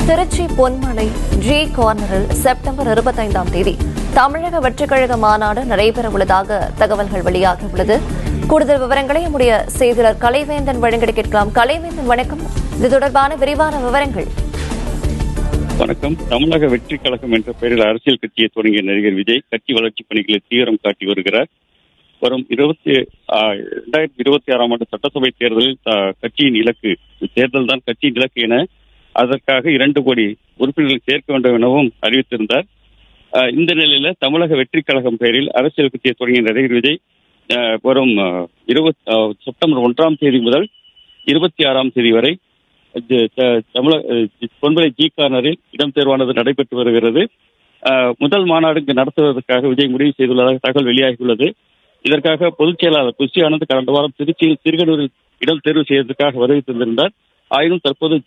Trichy Ponmalai G கார்னரில் September 25ஆம் தேதி தமிழக வெற்றிக் கழக மாநாடு நடைபெறவுள்ளதாக தகவல்கள் வெளியாகியுள்ளது. கூடுதல் விவரங்களை நம்முடைய செய்தியாளர் கலைவேந்தன் வழங்கிட கேட்கலாம். கலைவேந்தன், வணக்கம். இது தொடர்பான விரிவான விவரங்கள். வணக்கம். தமிழக வெற்றிக் கழகம் என்ற பெயரில் அரசியல் கட்சியை தொடங்கிய நடிகர் விஜய் கட்சி வளர்ச்சிப் பணிகளை தீவிரம் காட்டி வருகிறார். வரும் 2026ஆம் ஆண்டு சட்டசபை தேர்தலில் கட்சியின் இலக்கு தேர்தல் தான் கட்சியின் இலக்கு என அதற்காக 2 கோடி உறுப்பினர்கள் சேர்க்க வேண்டும் எனவும் அறிவித்திருந்தார். இந்த நிலையில தமிழக வெற்றிக் கழகம் பெயரில் அரசியல் கட்சியை தொடங்கிய நடிகர் விஜய் வரும் செப்டம்பர் 1ஆம் தேதி முதல் 26ஆம் தேதி வரை பொன்மலை ஜி கார்னரில் இடம் தேர்வானது நடைபெற்று வருகிறது. முதல் மாநாடு இங்கு நடத்துவதற்காக விஜய் முடிவு செய்துள்ளதாக தகவல் வெளியாகியுள்ளது. இதற்காக பொதுச் செயலாளர் புஷி ஆனந்த் கடந்த வாரம் திருச்சியில் சிறுகனூரில் இடம் தேர்வு செய்வதற்காக வருகை தந்திருந்தார். ஆயினும் தற்போது